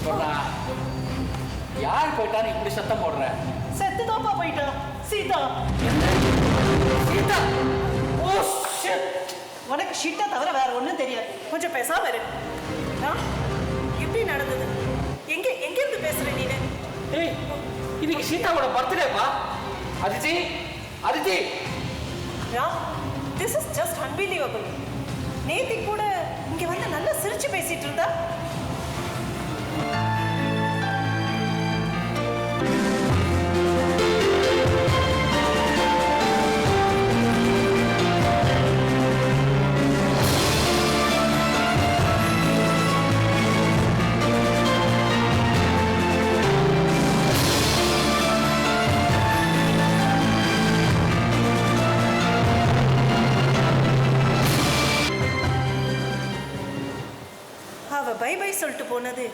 சொல்றா, யார் போயிட்டான்னு இப்படி சத்தம் போடுற? செத்துதாப்பா போயிட்டா சீதா. சீதா? Oh shit. உனக்கு ஷிட்டை தவிர வேற ஒன்றும் தெரியாது. கொஞ்சம் பேசாம இரு. எப்படி நடந்தது? எங்கேருந்து பேசுற நீ? ஏய், இன்னைக்கு சீதாவோட பர்த்டேப்பா. Aditi, Aditi. This is just unbelievable. நேத்தி கூட இங்க வந்து நல்லா சிரிச்சு பேசிட்டு இருந்தா. பை பை சொல்லிட்டு போனது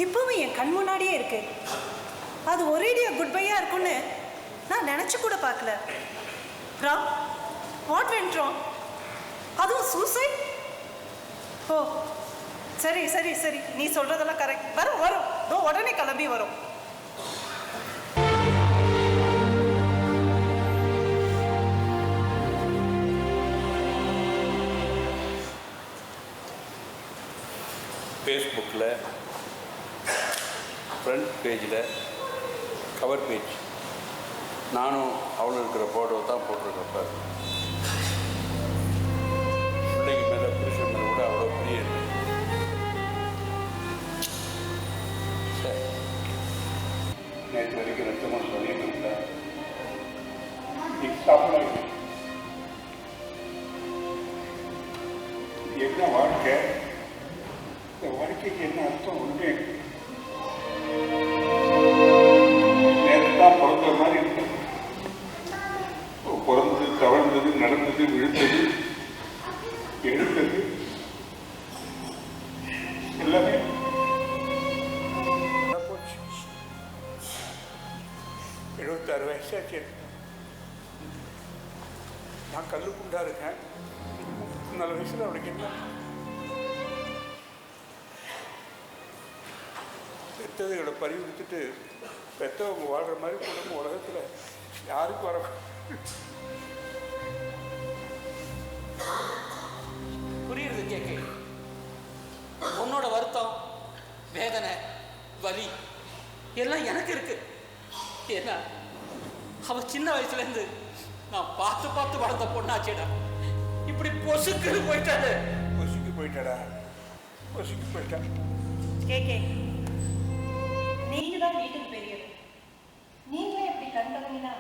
இப்பவும் என் கண் முன்னாடியே இருக்கு. அது ஒரேடியா குட் பையா இருக்கும்னு நான் நினைச்சு கூட பார்க்கல. Ram, what went wrong? அதுவும் சூசைட்? ஓ சரி சரி சரி, நீ சொல்றதெல்லாம் கரெக்ட். வரும் வரும், உடனே கிளம்பி வரும். ஃபேஸ்புக்கில் ஃப்ரண்ட் பேஜில் கவர் பேஜ் நானும் அவளும் இருக்கிற ஃபோட்டோ தான் போட்டிருக்கப்ப பிள்ளைக்கு மேலே புருஷன் மேலே கூட அவ்வளோ பிரிய இல்லை. சரி, நேற்று வரைக்கும் ரத்தமாக சொல்லிட்டு இருந்தேன். என்ன வாழ்க்கை? இந்த வாழ்க்கைக்கு என்ன அர்த்தம்? ஒன்றே நேற்று தான் பிறந்த மாதிரி இருக்கு. பிறந்தது, தவழ்ந்தது, நடந்தது, விழுந்தது, எழுந்தது எல்லாமே போச்சு. 76 வயசாச்சு. நான் கல்லுக்குண்டா இருக்கேன். 4 வயசுல அவளுக்கு என்ன? பெற்றதுகளை பறி கொடுத்துட்டு பெற்றவங்க வாழ்கிற மாதிரி குடும்பம் உலகத்தில் யாருக்கும் வர. புரியுது கேக்கு. உன்னோட வருத்தம், வேதனை, வலி எல்லாம் எனக்கு இருக்கு. ஏன்னா அவ சின்ன வயசுலேருந்து நான் பார்த்து பார்த்து வளர்ந்த பொண்ணாச்சேடா. இப்படி பொசுக்குன்னு போயிட்டாரு. பொசுக்கு போயிட்டாடா, பொசுக்கு போயிட்டா. கேக்கே, நீங்க தான் வீட்டுக்கு பெரியவர். நீங்களே இப்படி கண்டவங்கன்னா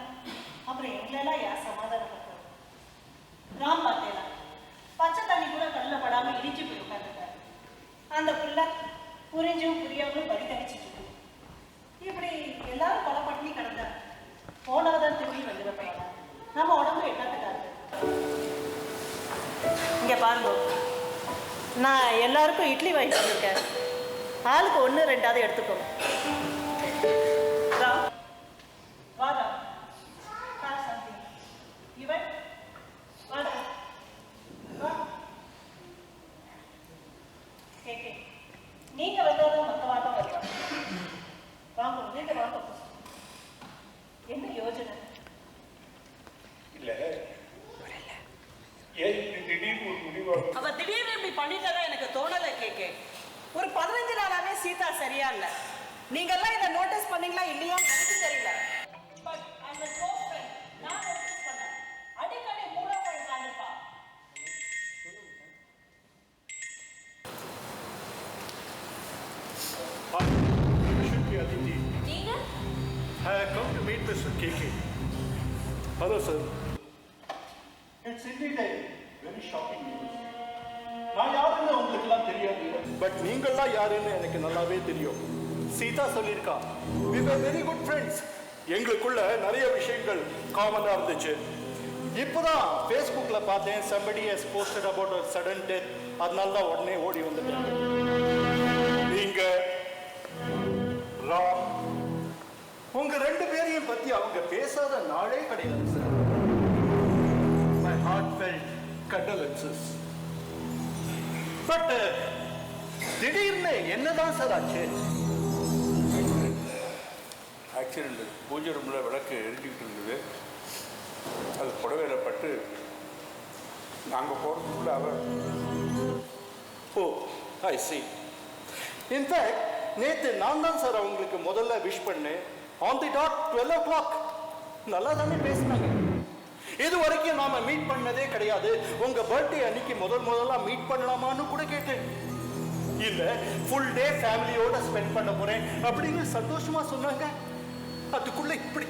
அப்புறம் எங்களெல்லாம் யார் சமாதானம் பண்றது? ராம் பார்த்தேனா பச்சை தண்ணி கூட கல்ல படாம இடிச்சு போய் உட்காந்துட்டாரு. அந்த புள்ள புரிஞ்சும் புரியாமலும் படி தனிச்சிட்டு இருக்கு. இப்படி எல்லாரும் கொலை பண்ணி கிடந்தா போனவதான் திரும்பி வந்துடப்படலாம். நம்ம உடம்பு என்னத்துக்காரு? இங்க பாருங்க, நான் எல்லாருக்கும் இட்லி வாங்கி வந்திருக்கேன். ஆளுக்கு 1 2 எடுத்துக்கோங்க. வாடா, இவன் வாடா. கேக்கே, நீங்க வந்தாலும் மொத்தமாக தான் வருவாங்க. வாங்க, நீங்க வாங்க. என்ன யோஜனை? இல்லை, ஏன் திடீர்னு ஒரு முடிவாக அவ திடீர்னு இப்படி பண்ணிட்டதா எனக்கு தோணலை. கேக்கே, ஒரு 15 நாளாவே சீதா சரியா இல்ல. நீங்க எல்லாம் இதை நோட்டீஸ் பண்ணீங்களா இல்லையா எனக்கு தெரியல. பட் அந்த க்ளோஸ் ஃப்ரெண்ட் நான் நோட்டீஸ் பண்ணேன். அடிக்கடி மூலப்பழம் காண்டிருப்பா. Aditi. Nina? I have come to meet Mr. KK. Hello, sir. It's indeed a very shocking news. நான் யாருன்னு உங்களுக்குலாம் தெரியாது, பட் நீங்கள்லாம் யாருன்னு எனக்கு நல்லாவே தெரியும். சீதா சொல்லியிருக்கா, we were very good friends. எங்களுக்குள்ள நிறைய விஷயங்கள் காமனாக இருந்துச்சு. இப்போதான் ஃபேஸ்புக்ல பார்த்தேன், somebody has posted about a sudden death. அதனால தான் உடனே ஓடி வந்துட்டேன். நீங்க ராம், உங்க 2 பேரையும் பத்தி அவங்க பேசாத நாளே கிடையாது sir. My heartfelt condolences. But திடீர்னு என்னதான் சார் ஆச்சு? ஆக்சிடெண்ட். பூஜை ரூமில் விளக்கு எரிஞ்சிக்கிட்டு இருந்தது. அது புடவையில் பட்டு நாங்கள் போகிறதுக்குள்ள அவர். ஓ ஐ சி. இன்ஃபேக்ட் நேற்று நான் தான் சார் அவங்களுக்கு முதல்ல விஷ் பண்ணேன். On the dot 12 o'clock. நல்லா தானே பேசினாங்க. இது வரைக்கும் நாம மீட் பண்ணதே கிடையாது. உங்க பர்த்டே அன்னைக்கு முதல்ல மீட் பண்ணலாமான்னு கூட கேட்டேன். இல்ல ஃபுல் டே ஃபேமிலியோட ஸ்பெண்ட் பண்ண போறேன் அப்படின்னு சந்தோஷமா சொன்னாங்க. அதுக்குள்ள இப்படி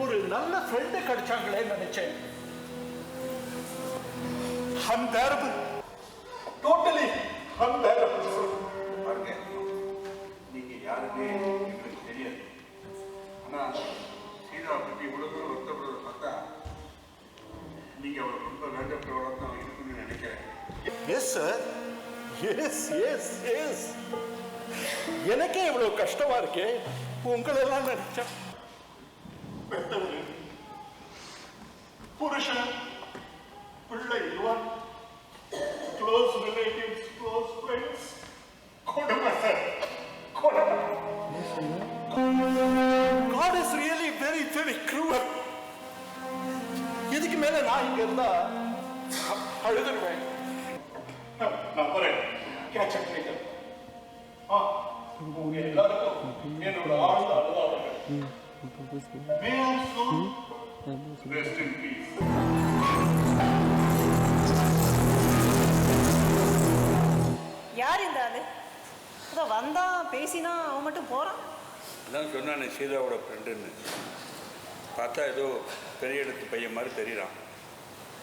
ஒரு நல்ல ஃப்ரெண்டு கிடைச்சாங்களே நினைச்சேன். unbearable, totally unbearable. பாருங்க, நீங்கள் யாருமே எங்களுக்கு தெரியாது. ஆனால் சீதா பற்றி இவ்வளோ தூரம் வருத்தப்படுறத பார்த்தா நீங்கள் அவரை ரொம்ப வேண்டப்பட்டவள தான் இருக்குன்னு நினைக்கிறேன். Yes sir, yes yes yes. எனக்கே இவ்வளவு கஷ்டமா இருக்கே உங்களெல்லாம் நினைச்சா. பெற்றவர், புருஷன், பிள்ளை, க்ளோஸ் ரிலேட்டிவ்ஸ், க்ளோஸ் ஃப்ரெண்ட்ஸ், கொடுமை சார், கொடுமை. God is really very very cruel. இதுக்கு மேல நான் இங்க இருந்தா அழுதுருவேன். நான் போறேன். Catch up later. உங்க எல்லாருக்கும் என்னோட ஆழ்ந்த அனுதாபங்கள். May our soul rest in peace. யார் இந்த ஆளு? அதான் வந்தான் பேசினா அவன் மட்டும் போறான். அதான் சொன்னானே சீதாவோட ஃப்ரெண்டுன்னு. பார்த்தா ஏதோ பெரிய இடத்து பையன் மாதிரி தெரியறான்.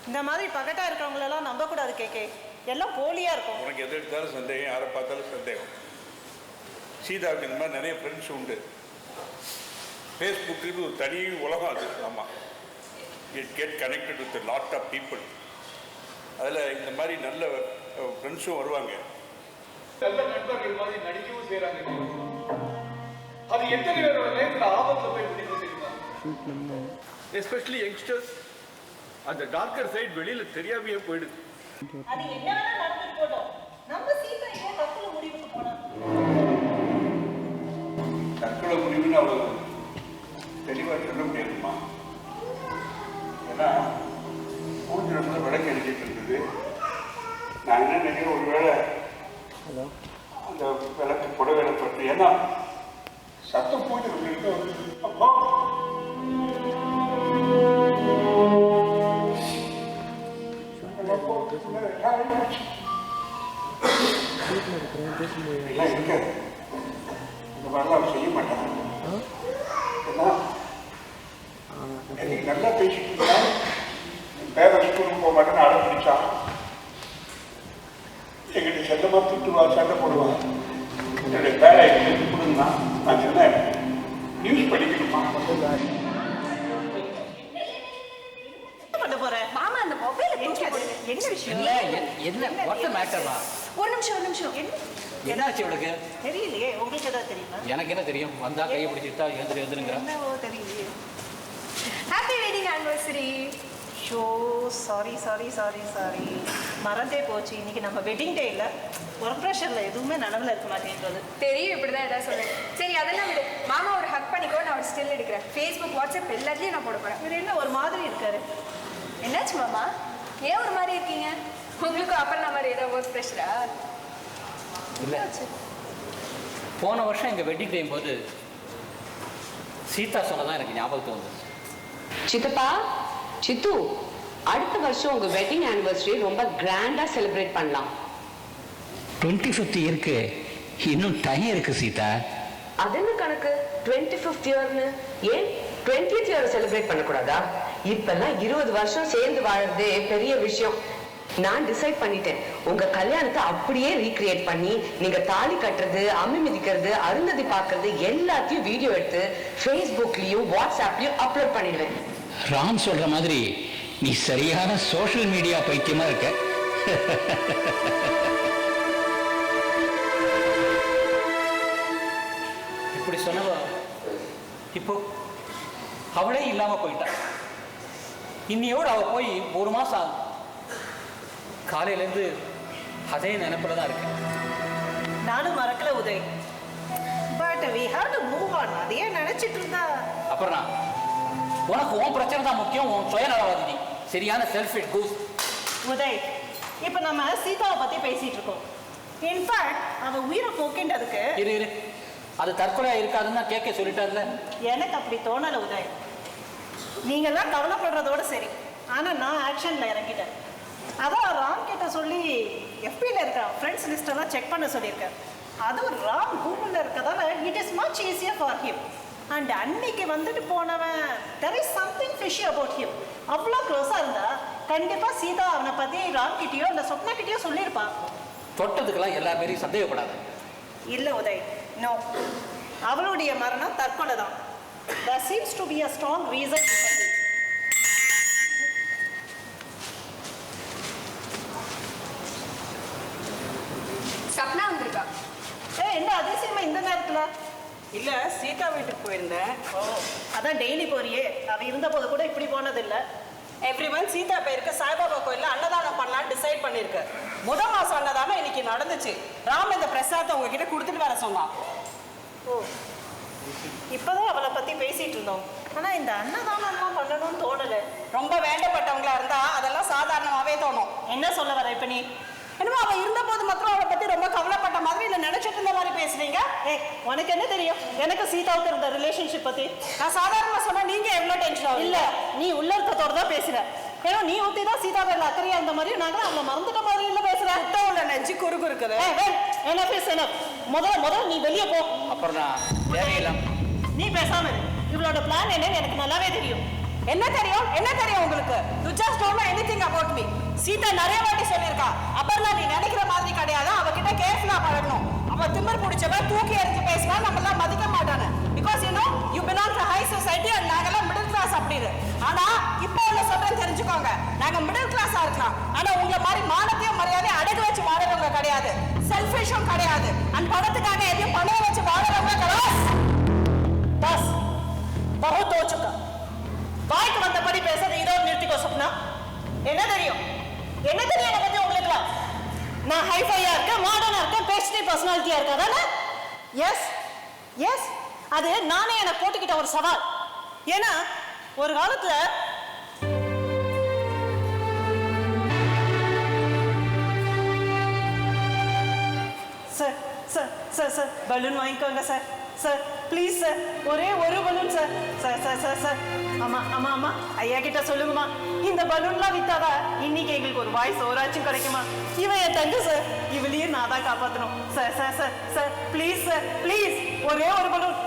இந்த மாதிரி பகட்டா இருக்கிறவங்களெல்லாம் நம்பக்கூடாது கேக்கே. எல்லாம் போலியா இருக்கும். உனக்கு எது எடுத்தாலும் சந்தேகம், யாரை பார்த்தாலும் சந்தேகம். சீதாவுக்கு இந்த மாதிரி நிறைய ஃப்ரெண்ட்ஸ் உண்டு. ஃபேஸ்புக்கு ஒரு தனி உலகம் அது. ஆமாம், it get connected with lot of people. அதில் இந்த மாதிரி நல்ல ஃப்ரெண்ட்ஸும் வருவாங்க. நல்ல நண்பர்கள் மாதிரி நடிக்கவும் செய்கிறாங்க. அது எத்தனை பேரோட லைஃப்ல ஆபத்தில் போய் முடிவு தெரியுமா? Especially youngsters. அந்த டார்க்கர் சைடு வெளியில தெரியாமையே போயிடுது. அது என்ன வேணா நடந்துட்டு போட்டோம். நம்ம சீதா ஏன் தற்கொலை முடிவுக்கு போனோம்? தற்கொலை முடிவுன்னு அவ்வளோ தெளிவாக சொல்ல முடியாதுமா. ஏன்னா பூஜை ரொம்ப விளக்கு எரிஞ்சிட்டு இருந்தது. நான் என்ன நினைக்கிறேன், ஒரு வேளை அந்த விளக்கு புடவை பற்றி ஏன்னா சத்தம் பூஜை வந்து அப்பா இருக்காது. இந்த மாதிரிலாம் செய்ய மாட்டாங்க. நல்லா பேசிட்டு இருந்தா பேர ஸ்கூலுக்கு போக மாட்டேன்னு அடம் பிடிச்சான். எங்கிட்ட செல்லமா திட்டுவா, சண்டை போடுவான். என்னுடைய பேரை எடுத்து கொடுங்கண்ணா. நான் சொன்னேன், நியூஸ் படிக்கணுமா? பண்ண போறேன் மாமா அந்த மொபைலை தூக்கி போடுங்க. என்ன விஷயம்? இல்ல என்ன வாட் தி மேட்டர்மா? ஒரு நிமிஷம். என்னாச்சு இவளுக்கு? தெரியலையே. உங்களுக்கு ஏதாவது தெரியுமா? எனக்கு என்ன தெரியும்? வந்தா கையை பிடிச்சிட்டா எழுந்துருங்கிற. என்னவோ தெரியலையே. Happy wedding anniversary. Show sorry மறந்தே போச்சு. இன்னைக்கு நம்ம வெட்டிங் டே இல்லை. ஒர்க் ப்ரெஷரில் எதுவுமே நனவில் இருக்க மாட்டேன்றது தெரியும். இப்படிதான் ஏதாவது சொல்லுங்க. சரி அதெல்லாம் விடு. மாமா ஒரு ஹக் பண்ணிக்கோ. நான் ஒரு ஸ்டில் எடுக்கிறேன். ஃபேஸ்புக், வாட்ஸ்அப் எல்லாத்தையும் நான் போட போறேன். இவர் என்ன ஒரு மாதிரி இருக்காரு? என்னாச்சு மாமா? ஏன் ஒரு மாதிரி இருக்கீங்க? உங்களுக்கும் அப்புறம் நான் மாதிரி ஏதாவது ஒர்க் ப்ரெஷரா? இல்லை, போன வருஷம் எங்கள் வெட்டிங் டைம் போது சீதா சொன்னதான் எனக்கு ஞாபகத்துக்கு வந்தது. சித்தப்பா, சித்து, அடுத்த வருஷம் உங்க வெட்டிங் ஆனிவர்சரி ரொம்ப கிராண்டா செலிப்ரேட் பண்ணலாம். 25th இருக்கு, இன்னும் டைம் இருக்கு சீதா. அது என்ன கணக்கு 25th இயர்னு? ஏன் 20th இயர் செலிப்ரேட் பண்ணக்கூடாதா? இப்பெல்லாம் 20 வருஷம் சேர்ந்து வாழறதே பெரிய விஷயம். நான் டிசைட் பண்ணிட்டேன். உங்க கல்யாணத்தை அப்படியே ரீக்ரியேட் பண்ணி நீங்க தாலி கட்டுறது, அம்மி மிதிக்கிறது, அருந்ததி பார்க்கறது எல்லாத்தையும் வீடியோ எடுத்து ஃபேஸ்புக்லயும் வாட்ஸ்அப்லயும் அப்லோட் பண்ணிடுவேன். ராம் சொல்ற மாதிரி நீ சரியான சோஷியல் மீடியா பைத்தியமா இருக்க. இப்படி சொன்னவ இப்போ அவளே இல்லாம போயிட்டா. இன்னையோடு அவ போய் 1 மாசம் ஆகும். காலையிலேருந்து அதே நினைப்புல தான் இருக்கேன். நானும் மறக்கல Uday. But but we have to move on. அதையே நினைச்சிட்டு இருந்தா அப்புறம் உனக்கு உன் பிரச்சனை தான் முக்கியம், உன் சுயநலவாதி, சரியான செல்ஃபிஷ் கூஸ். உதய், இப்ப நம்ம சீதாவை பத்தி பேசிட்டு இருக்கோம். இன்ஃபேக்ட் அவ உயிரை போக்கின்றதுக்கு இரு இரு, அது தற்கொலையா இருக்காதுன்னு கேட்க சொல்லிட்டார்ல. எனக்கு அப்படி தோணல உதய். நீங்கெல்லாம் கவலைப்படுறதோட சரி, ஆனா நான் ஆக்ஷன்ல இறங்கிட்டேன். அதான் ராம் கிட்ட சொல்லி எஃபில இருக்க ஃப்ரெண்ட்ஸ் லிஸ்ட் எல்லாம் செக் பண்ண சொல்லியிருக்கேன். அதுவும் ராம் கூகுள்ல இருக்கதால it is much easier for him. And அன்னைக்கு வந்துட்டு போனவன் there is something fishy about him. அவ்வளோ க்ளோஸா இருந்தா கண்டிப்பா சீதா அவனை பத்தி ராம் கிட்டயோ இல்ல சொப்னா கிட்டயோ சொல்லியிருப்பான். தொட்டதுக்கெல்லாம் எல்லா பேரையும் சந்தேகப்படாது. இல்ல உதய், நோ, அவளுடைய மரணம் தற்கொலை தான். There seems to be a strong reason behind it. Sapna வந்திருக்கா. என்ன அதிசயமா இந்த நேரத்துல? இல்ல சீதா வீட்டுக்கு போயிருந்தேன். ஓ, அதான் டெய்லி போறியே, அவ இருந்த போது கூட இப்படி போனதில்லை. எவ்ரி மந்த் சீதா பேருக்கு சாய்பாபா கோயில்ல அன்னதானம் பண்ணலாம்னு டிசைட் பண்ணிருக்கு. முதல் மாசம் அன்னதானம் இன்னைக்கு நடந்துச்சு. ராம் இந்த பிரசாதத்தை உங்ககிட்ட கொடுத்துட்டு வர சொன்னான். ஓ, இப்பதான் அவளை பத்தி பேசிட்டு இருந்தோம். ஆனா இந்த அன்னதானம் பண்ணணும்னு தோணல. ரொம்ப வேண்டப்பட்டவங்களா இருந்தா அதெல்லாம் சாதாரணமாவே தோணும். என்ன சொல்ல வர இப்ப நீ? என்னமோ அவ இருந்த போது மாத்திரம் அவளை பத்தி ரொம்ப கவலைப்பட்ட மாதிரி இல்ல நினைச்சிட்டு இருந்த மாதிரி பேசுறீங்க. உனக்கு என்ன தெரியும் எனக்கு சீதாவுக்கு இருந்த ரிலேஷன்ஷிப் பத்தி? நான் சாதாரணமா சொன்னா நீங்க எவ்வளவு டென்ஷன் ஆகும்? இல்ல, நீ உள்ளர்த்தத்தோட தான் பேசுற. ஏன்னா நீ ஊத்தி தான் சீதா பேர்ல அக்கறையா இருந்த மாதிரி நாங்க அவளை மறந்துட்ட மாதிரி இல்ல பேசுற. சுத்தம் உள்ள நெஞ்சு குறுக்கு இருக்குது. என்ன பேச முதல்ல நீ வெளியே போ. அப்புறம் தேவையில்லாம் நீ பேசாம இரு. இவளோட பிளான் என்னன்னு எனக்கு நல்லாவே தெரியும். என்ன தெரியும்? என்ன தெரியும் உங்களுக்கு? You just don't know anything about me. Sita நிறைய வாட்டி சொல்லியிருக்கா, அபர்ணா நீ நினைக்கிற மாதிரி கிடையாது, அவகிட்ட கேர்ஃபுல்லா பழகணும். அவ திமிர் பிடிச்சவன், தூக்கி எறிஞ்சு பேசுவா, நம்ம எல்லாம் மதிக்க மாட்டானு. Because you know you belong to high society and நாங்கெல்லாம் மிடில் கிளாஸ் அப்படின்னு. ஆனா இப்போ உள்ள சொல்றேன் தெரிஞ்சுக்கோங்க, நாங்க மிடில் கிளாஸா இருக்கலாம், ஆனா உங்களை மாதிரி மானத்தையும் மரியாதையும் அடகு வச்சு வாழறவங்க கிடையாது, செல்ஃபிஷும் கிடையாது, அண்ட் பணத்துக்காக எதையும் பணம் வச்சு வாழறவங்க கிடையாது. बस बहुत हो चुका. வாய்க்கு வந்தபடி பேசுறது இதோட நிறுத்திக்கோ சொப்னா. என்ன தெரியும் என்ன தெரியும் என்னை பத்தி உங்களுக்கு? நான் ஹைஃபையா இருக்கேன், மாடர்னா இருக்கேன், பேஸ்ட்ரி பர்சனாலிட்டியா இருக்கேன் தானே? எஸ் எஸ், அது நானே எனக்கு போட்டுக்கிட்ட ஒரு சவால். ஏன்னா ஒரு காலத்துல sir sir sir sir balloon வாங்கிக்கோங்க சார். சார் ப்ளீஸ் சார், ஒரே ஒரு balloon sir. Sir sir sir sir ஆமா ஆமா ஆமா, ஐயா கிட்ட சொல்லுங்கம்மா, இந்த பலூன்லாம் வித்தாதா இன்னைக்கு எங்களுக்கு ஒரு வாய்ஸ் ஓராச்சும் கிடைக்குமா? இவன் என் தங்க சார், இவளையும் நான் தான் காப்பாற்றணும். Sir sir sir sir please sir, please ஒரே ஒரு பலூன்